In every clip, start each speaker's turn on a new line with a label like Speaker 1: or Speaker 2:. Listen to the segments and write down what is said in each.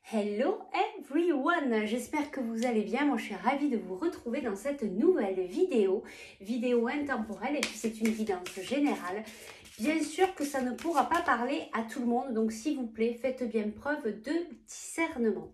Speaker 1: Hello everyone, j'espère que vous allez bien. Moi je suis ravie de vous retrouver dans cette nouvelle vidéo intemporelle, et puis c'est une guidance générale. Bien sûr que ça ne pourra pas parler à tout le monde, donc s'il vous plaît faites bien preuve de discernement.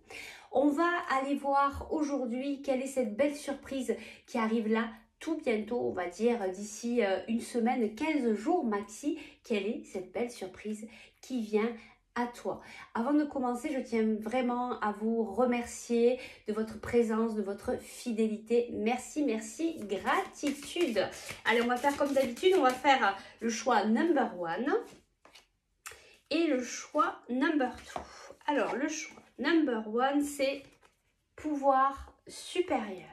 Speaker 1: On va aller voir aujourd'hui quelle est cette belle surprise qui arrive là tout bientôt, on va dire d'ici une semaine, 15 jours maxi. Quelle est cette belle surprise qui vient à toi? Avant de commencer, je tiens vraiment à vous remercier de votre présence, de votre fidélité. Merci, merci, gratitude. Allez, on va faire comme d'habitude, on va faire le choix number 1 et le choix number 2. Alors, le choix number 1, c'est pouvoir supérieur.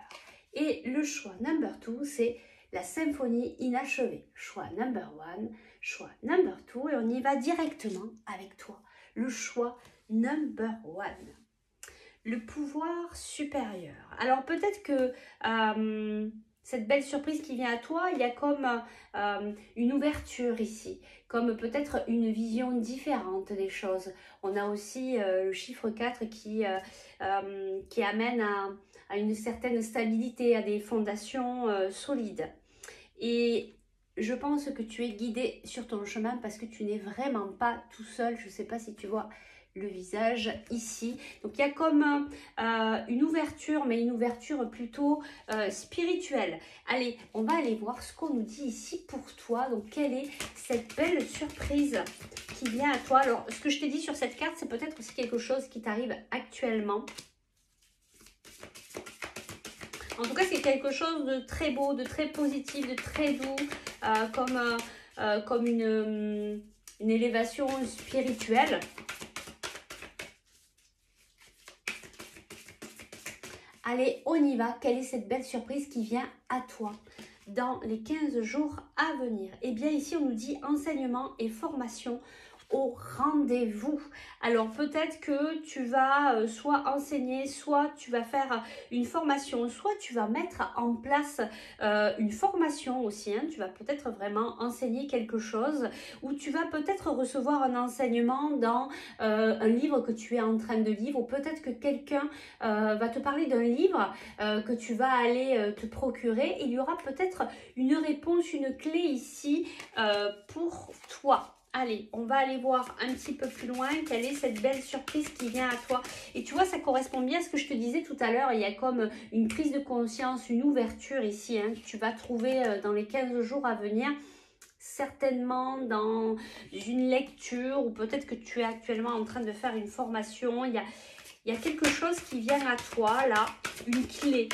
Speaker 1: Et le choix number 2, c'est la symphonie inachevée. Choix number 1, choix number 2, et on y va directement avec toi. Le choix number 1, le pouvoir supérieur. Alors peut-être que cette belle surprise qui vient à toi, il y a comme une ouverture ici, comme peut-être une vision différente des choses. On a aussi le chiffre 4 qui amène à une certaine stabilité, à des fondations solides. Et je pense que tu es guidé sur ton chemin parce que tu n'es vraiment pas tout seul. Je ne sais pas si tu vois le visage ici. Donc il y a comme une ouverture, mais une ouverture plutôt spirituelle. Allez, on va aller voir ce qu'on nous dit ici pour toi. Donc quelle est cette belle surprise qui vient à toi? Alors ce que je t'ai dit sur cette carte, c'est peut-être aussi quelque chose qui t'arrive actuellement. En tout cas, c'est quelque chose de très beau, de très positif, de très doux, comme une élévation spirituelle. Allez, on y va. Quelle est cette belle surprise qui vient à toi dans les 15 jours à venir? Eh bien, ici, on nous dit enseignement et formation au rendez-vous. Alors peut-être que tu vas soit enseigner, soit tu vas faire une formation, soit tu vas mettre en place une formation aussi, hein. Tu vas peut-être vraiment enseigner quelque chose, ou tu vas peut-être recevoir un enseignement dans un livre que tu es en train de lire, ou peut-être que quelqu'un va te parler d'un livre que tu vas aller te procurer. Il y aura peut-être une réponse, une clé ici pour toi. Allez, on va aller voir un petit peu plus loin quelle est cette belle surprise qui vient à toi. Et tu vois, ça correspond bien à ce que je te disais tout à l'heure. Il y a comme une prise de conscience, une ouverture ici, hein, que tu vas trouver dans les 15 jours à venir. Certainement dans une lecture, ou peut-être que tu es actuellement en train de faire une formation. Il y a quelque chose qui vient à toi, là, une clé.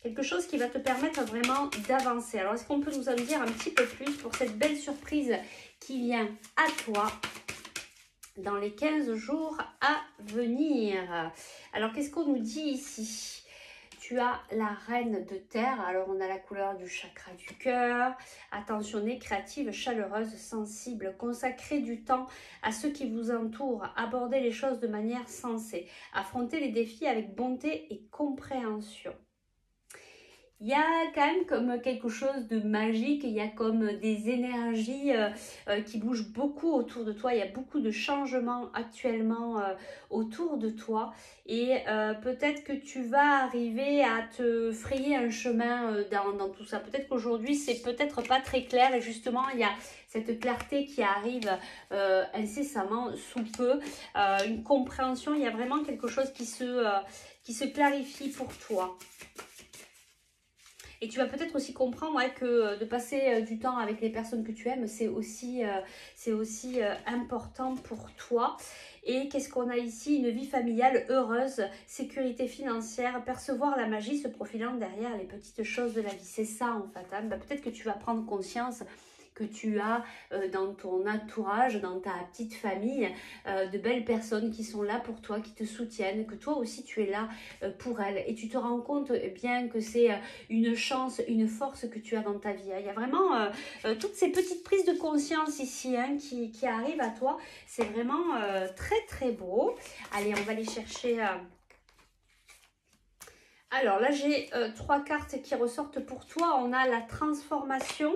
Speaker 1: Quelque chose qui va te permettre vraiment d'avancer. Alors, est-ce qu'on peut nous en dire un petit peu plus pour cette belle surprise qui vient à toi dans les 15 jours à venir? Alors, qu'est-ce qu'on nous dit ici? Tu as la reine de terre. Alors, on a la couleur du chakra du cœur. Attentionnée, créative, chaleureuse, sensible. Consacrez du temps à ceux qui vous entourent. Abordez les choses de manière sensée. Affrontez les défis avec bonté et compréhension. Il y a quand même comme quelque chose de magique, il y a comme des énergies qui bougent beaucoup autour de toi. Il y a beaucoup de changements actuellement autour de toi, et peut-être que tu vas arriver à te frayer un chemin dans tout ça. Peut-être qu'aujourd'hui c'est peut-être pas très clair, et justement il y a cette clarté qui arrive incessamment sous peu, une compréhension. Il y a vraiment quelque chose qui se clarifie pour toi. Et tu vas peut-être aussi comprendre, ouais, que de passer du temps avec les personnes que tu aimes, c'est aussi important pour toi. Et qu'est-ce qu'on a ici? Une vie familiale heureuse, sécurité financière, percevoir la magie se profilant derrière les petites choses de la vie. C'est ça en fait, hein. Peut-être que tu vas prendre conscience que tu as dans ton entourage, dans ta petite famille, de belles personnes qui sont là pour toi, qui te soutiennent, que toi aussi tu es là pour elles. Et tu te rends compte bien que c'est une chance, une force que tu as dans ta vie. Il y a vraiment toutes ces petites prises de conscience ici, hein, qui arrivent à toi. C'est vraiment très très beau. Allez, on va aller chercher... Alors là, j'ai 3 cartes qui ressortent pour toi. On a la transformation,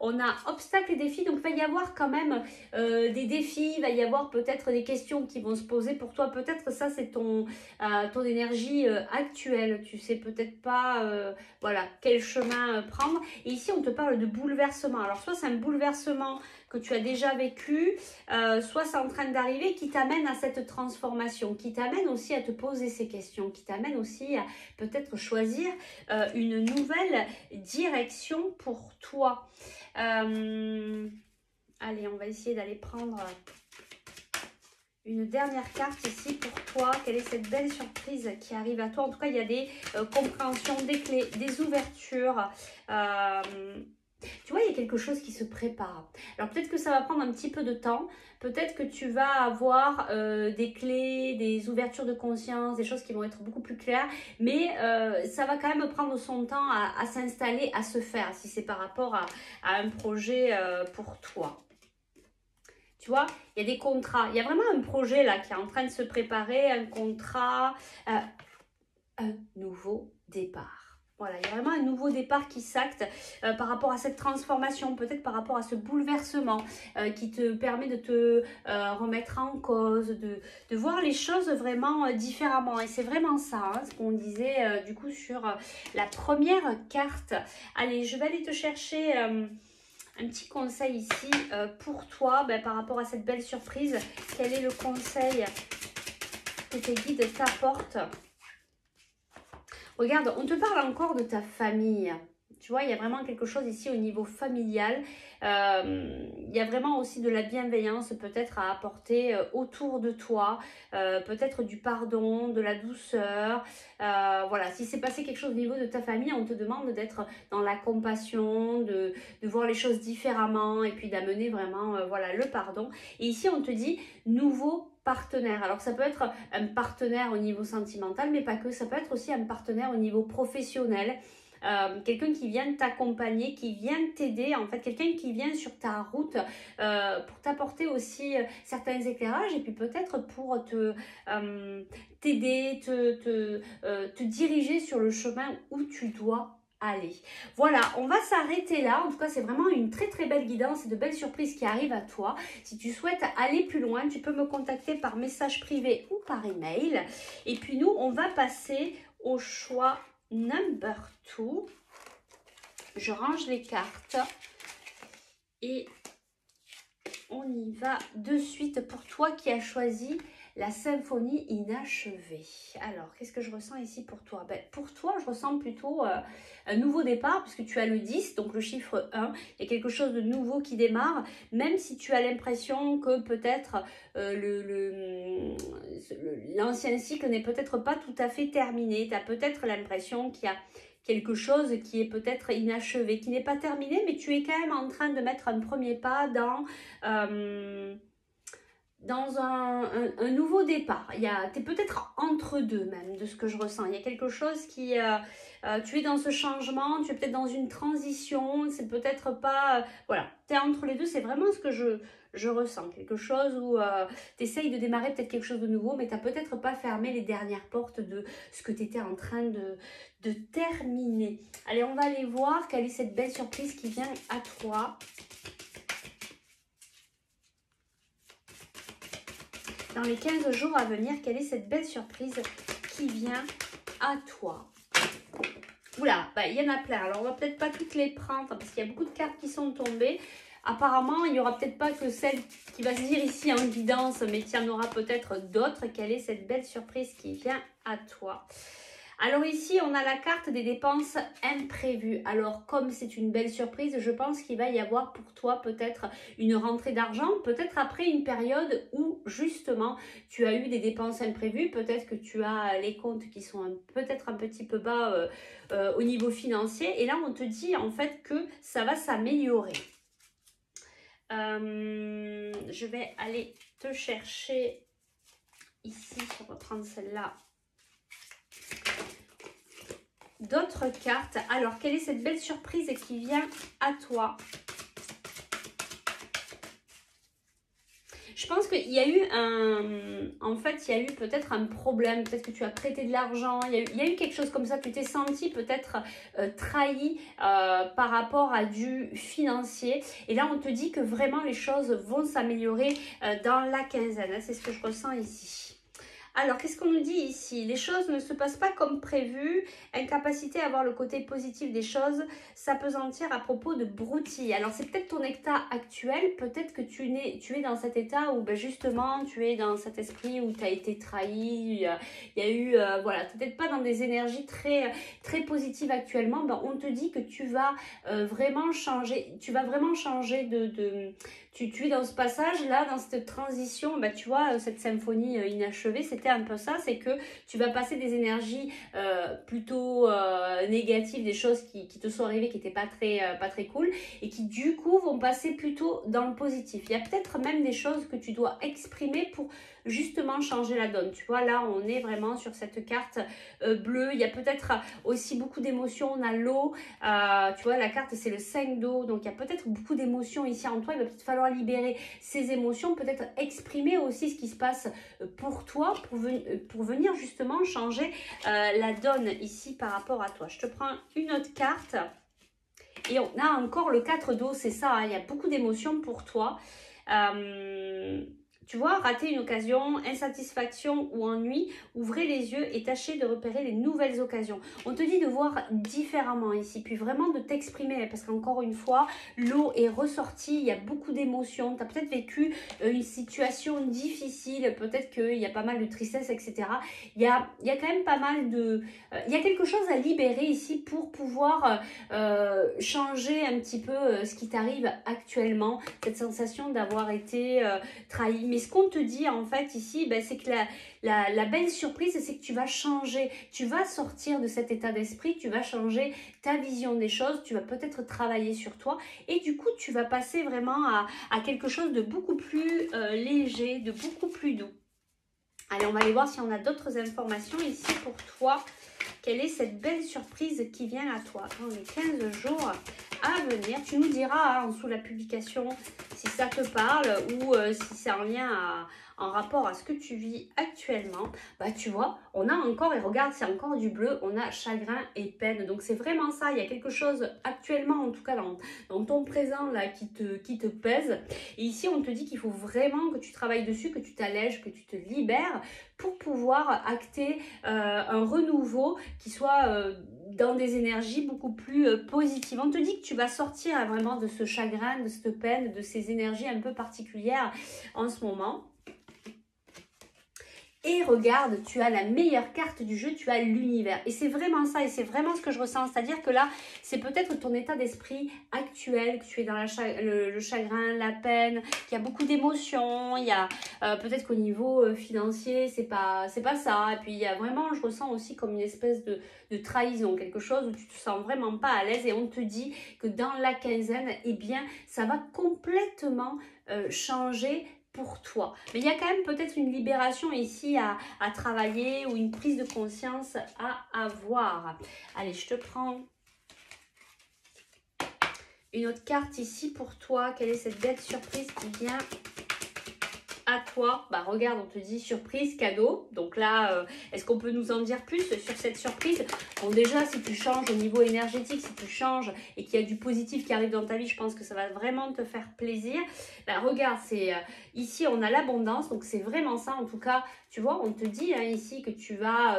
Speaker 1: on a obstacles et défis. Donc, il va y avoir quand même des défis. Il va y avoir peut-être des questions qui vont se poser pour toi. Peut-être ça, c'est ton énergie actuelle. Tu sais peut-être pas voilà, quel chemin prendre. Et ici, on te parle de bouleversement. Alors, soit c'est un bouleversement que tu as déjà vécu, soit c'est en train d'arriver qui t'amène à cette transformation, qui t'amène aussi à te poser ces questions, qui t'amène aussi à peut-être choisir une nouvelle direction pour toi. Allez, on va essayer d'aller prendre une dernière carte ici pour toi. Quelle est cette belle surprise qui arrive à toi? En tout cas, il y a des compréhensions, des clés, des ouvertures. Tu vois, il y a quelque chose qui se prépare. Alors peut-être que ça va prendre un petit peu de temps. Peut-être que tu vas avoir des clés, des ouvertures de conscience, des choses qui vont être beaucoup plus claires. Mais ça va quand même prendre son temps à s'installer, à se faire, si c'est par rapport à un projet pour toi. Tu vois, il y a des contrats. Il y a vraiment un projet là qui est en train de se préparer, un contrat, un nouveau départ. Voilà, il y a vraiment un nouveau départ qui s'acte par rapport à cette transformation, peut-être par rapport à ce bouleversement qui te permet de te remettre en cause, de voir les choses vraiment différemment. Et c'est vraiment ça, hein, ce qu'on disait du coup sur la première carte. Allez, je vais aller te chercher un petit conseil ici pour toi par rapport à cette belle surprise. Quel est le conseil que tes guides t'apportent? Regarde, on te parle encore de ta famille. Tu vois, il y a vraiment quelque chose ici au niveau familial. Il y a vraiment aussi de la bienveillance peut-être à apporter autour de toi. Peut-être du pardon, de la douceur. Voilà, si c'est passé quelque chose au niveau de ta famille, on te demande d'être dans la compassion, de voir les choses différemment et puis d'amener vraiment voilà, le pardon. Et ici, on te dit nouveau partenaire. Alors ça peut être un partenaire au niveau sentimental, mais pas que. Ça peut être aussi un partenaire au niveau professionnel. Quelqu'un qui vient t'accompagner, qui vient t'aider, en fait, quelqu'un qui vient sur ta route pour t'apporter aussi certains éclairages et puis peut-être pour t'aider, te diriger sur le chemin où tu dois aller. Voilà, on va s'arrêter là. En tout cas, c'est vraiment une très très belle guidance et de belles surprises qui arrivent à toi. Si tu souhaites aller plus loin, tu peux me contacter par message privé ou par email. Et puis nous, on va passer au choix number 2. Je range les cartes et on y va de suite pour toi qui as choisi la symphonie inachevée. Alors, qu'est-ce que je ressens ici pour toi? Pour toi, je ressens plutôt un nouveau départ, puisque tu as le 10, donc le chiffre 1. Il y a quelque chose de nouveau qui démarre, même si tu as l'impression que peut-être l'ancien cycle n'est peut-être pas tout à fait terminé. Tu as peut-être l'impression qu'il y a quelque chose qui est peut-être inachevé, qui n'est pas terminé, mais tu es quand même en train de mettre un premier pas dans un nouveau départ. Tu es peut-être entre deux même, de ce que je ressens. Il y a quelque chose qui... tu es dans ce changement, tu es peut-être dans une transition, c'est peut-être pas... voilà, tu es entre les deux, c'est vraiment ce que je ressens. Quelque chose où tu essayes de démarrer peut-être quelque chose de nouveau, mais tu n'as peut-être pas fermé les dernières portes de ce que tu étais en train de terminer. Allez, on va aller voir quelle est cette belle surprise qui vient à toi. Dans les 15 jours à venir, quelle est cette belle surprise qui vient à toi? Oula, il y en a plein. Alors, on va peut-être pas toutes les prendre parce qu'il y a beaucoup de cartes qui sont tombées. Apparemment, il n'y aura peut-être pas que celle qui va se dire ici en guidance, mais il y en aura peut-être d'autres. Quelle est cette belle surprise qui vient à toi? Alors ici, on a la carte des dépenses imprévues. Alors comme c'est une belle surprise, je pense qu'il va y avoir pour toi peut-être une rentrée d'argent, peut-être après une période où justement tu as eu des dépenses imprévues, peut-être que tu as les comptes qui sont peut-être un petit peu bas au niveau financier. Et là, on te dit en fait que ça va s'améliorer. Je vais aller te chercher ici, on va prendre celle-là. D'autres cartes. Alors, quelle est cette belle surprise qui vient à toi? Je pense qu'il y a eu en fait, il y a eu peut-être un problème, peut-être que tu as prêté de l'argent, il y a eu quelque chose comme ça, tu t'es senti peut-être trahi par rapport à du financier. Et là, on te dit que vraiment les choses vont s'améliorer dans la quinzaine, hein, c'est ce que je ressens ici. Alors, qu'est-ce qu'on nous dit ici? Les choses ne se passent pas comme prévu, incapacité à voir le côté positif des choses, s'apesantir à propos de broutille. Alors, c'est peut-être ton état actuel, peut-être que tu es dans cet état où ben, justement, tu es dans cet esprit où tu as été trahi, il y a eu, voilà, tu n'es peut-être pas dans des énergies très, très positives actuellement. Ben, on te dit que tu vas vraiment changer, tu es dans ce passage-là, dans cette transition, bah, tu vois, cette symphonie inachevée, c'était un peu ça, c'est que tu vas passer des énergies plutôt négatives, des choses qui te sont arrivées qui n'étaient pas très cool, et qui du coup vont passer plutôt dans le positif. Il y a peut-être même des choses que tu dois exprimer pour justement changer la donne. Tu vois, là, on est vraiment sur cette carte bleue. Il y a peut-être aussi beaucoup d'émotions. On a l'eau. Tu vois, la carte, c'est le 5 d'eau. Donc, il y a peut-être beaucoup d'émotions ici en toi. Il va peut-être falloir libérer ces émotions, peut-être exprimer aussi ce qui se passe pour toi, pour venir justement changer la donne ici par rapport à toi. Je te prends une autre carte. Et on a encore le 4 d'eau, c'est ça, hein, il y a beaucoup d'émotions pour toi. Tu vois, rater une occasion, insatisfaction ou ennui, ouvrez les yeux et tâchez de repérer les nouvelles occasions. On te dit de voir différemment ici, puis vraiment de t'exprimer, parce qu'encore une fois, l'eau est ressortie, il y a beaucoup d'émotions, tu as peut-être vécu une situation difficile, peut-être qu'il y a pas mal de tristesse, etc. Il y a quand même pas mal de... il y a quelque chose à libérer ici pour pouvoir changer un petit peu ce qui t'arrive actuellement, cette sensation d'avoir été trahi. Mais ce qu'on te dit en fait ici, ben, c'est que la belle surprise, c'est que tu vas changer, tu vas sortir de cet état d'esprit, tu vas changer ta vision des choses, tu vas peut-être travailler sur toi et du coup tu vas passer vraiment à quelque chose de beaucoup plus léger, de beaucoup plus doux. Allez, on va aller voir si on a d'autres informations ici pour toi. Quelle est cette belle surprise qui vient à toi dans les 15 jours à venir? Tu nous diras en dessous de la publication si ça te parle ou si c'est en lien en rapport à ce que tu vis actuellement. Bah tu vois, on a encore, et regarde, c'est encore du bleu, on a chagrin et peine. Donc c'est vraiment ça, il y a quelque chose actuellement, en tout cas dans ton présent là qui te pèse. Et ici, on te dit qu'il faut vraiment que tu travailles dessus, que tu t'allèges, que tu te libères pour pouvoir acter un renouveau qui soit dans des énergies beaucoup plus positives. On te dit que tu vas sortir vraiment de ce chagrin, de cette peine, de ces énergies un peu particulières en ce moment. Et regarde, tu as la meilleure carte du jeu, tu as l'univers. Et c'est vraiment ça, et c'est vraiment ce que je ressens. C'est-à-dire que là, c'est peut-être ton état d'esprit actuel, que tu es dans le chagrin, la peine, qu'il y a beaucoup d'émotions. Il y a peut-être qu'au niveau financier, c'est pas ça. Et puis, il y a vraiment, je ressens aussi comme une espèce de trahison, quelque chose où tu te sens vraiment pas à l'aise. Et on te dit que dans la quinzaine, eh bien, ça va complètement changer pour toi. Mais il y a quand même peut-être une libération ici à travailler ou une prise de conscience à avoir. Allez, je te prends une autre carte ici pour toi. Quelle est cette belle surprise qui vient à toi? Bah regarde, on te dit surprise, cadeau. Donc là, est-ce qu'on peut nous en dire plus sur cette surprise? Bon, déjà, si tu changes au niveau énergétique, si tu changes et qu'il y a du positif qui arrive dans ta vie, je pense que ça va vraiment te faire plaisir. Bah regarde, c'est ici, on a l'abondance, donc c'est vraiment ça. En tout cas, tu vois, on te dit hein, ici que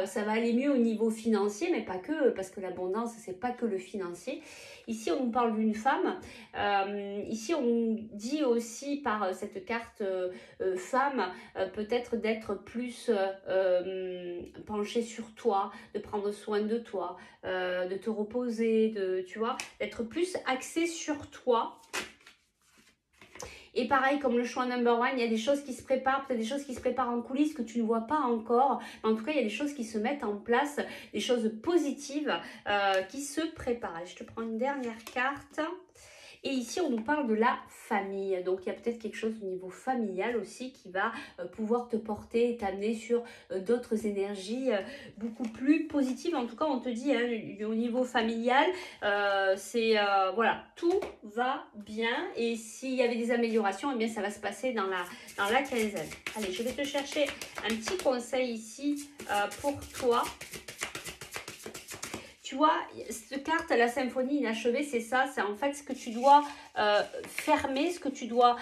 Speaker 1: ça va aller mieux au niveau financier, mais pas que, parce que l'abondance, c'est pas que le financier. Ici, on nous parle d'une femme. Ici, on nous dit aussi par cette carte femme, peut-être d'être plus penchée sur toi, de prendre soin de toi, de te reposer, tu vois, d'être plus axée sur toi. Et pareil, comme le choix number one, il y a des choses qui se préparent, peut-être des choses qui se préparent en coulisses que tu ne vois pas encore. Mais en tout cas, il y a des choses qui se mettent en place, des choses positives qui se préparent. Je te prends une dernière carte. Et ici, on nous parle de la famille. Donc, il y a peut-être quelque chose au niveau familial aussi qui va pouvoir te porter et t'amener sur d'autres énergies beaucoup plus positives. En tout cas, on te dit hein, au niveau familial, voilà, tout va bien. Et s'il y avait des améliorations, eh bien, ça va se passer dans la quinzaine. Allez, je vais te chercher un petit conseil ici pour toi. Tu vois, cette carte, la symphonie inachevée, c'est ça. C'est en fait ce que tu dois fermer, ce que tu dois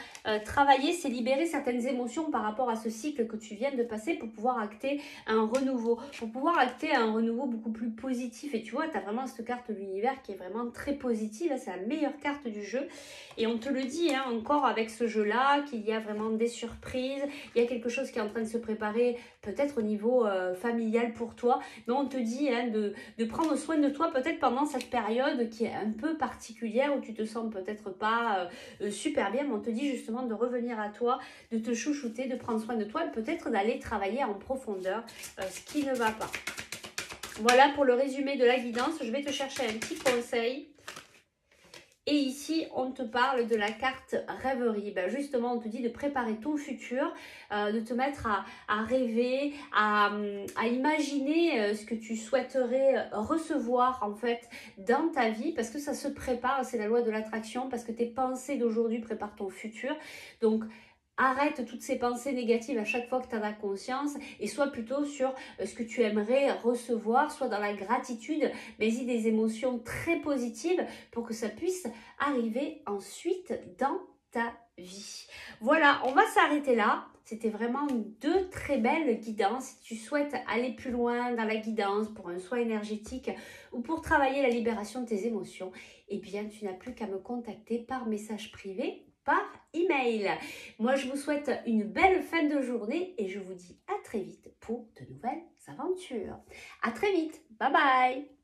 Speaker 1: travailler, c'est libérer certaines émotions par rapport à ce cycle que tu viens de passer pour pouvoir acter un renouveau. Pour pouvoir acter un renouveau beaucoup plus positif. Et tu vois, tu as vraiment cette carte de l'univers qui est vraiment très positive. C'est la meilleure carte du jeu. Et on te le dit hein, encore avec ce jeu-là, qu'il y a vraiment des surprises. Il y a quelque chose qui est en train de se préparer, peut-être au niveau familial pour toi. Mais on te dit hein, de prendre soin de toi peut-être pendant cette période qui est un peu particulière où tu te sens peut-être pas super bien, mais on te dit justement de revenir à toi, de te chouchouter, de prendre soin de toi et peut-être d'aller travailler en profondeur ce qui ne va pas. Voilà pour le résumé de la guidance. Je vais te chercher un petit conseil. Et ici, on te parle de la carte rêverie. Ben justement, on te dit de préparer ton futur, de te mettre à rêver, à imaginer ce que tu souhaiterais recevoir en fait dans ta vie parce que ça se prépare, c'est la loi de l'attraction, parce que tes pensées d'aujourd'hui préparent ton futur. Donc, arrête toutes ces pensées négatives à chaque fois que tu en as conscience et sois plutôt sur ce que tu aimerais recevoir, soit dans la gratitude, mais y des émotions très positives pour que ça puisse arriver ensuite dans ta vie. Voilà, on va s'arrêter là. C'était vraiment deux très belles guidances. Si tu souhaites aller plus loin dans la guidance pour un soin énergétique ou pour travailler la libération de tes émotions, eh bien, tu n'as plus qu'à me contacter par message privé, par email. Moi, je vous souhaite une belle fin de journée et je vous dis à très vite pour de nouvelles aventures. À très vite. Bye bye.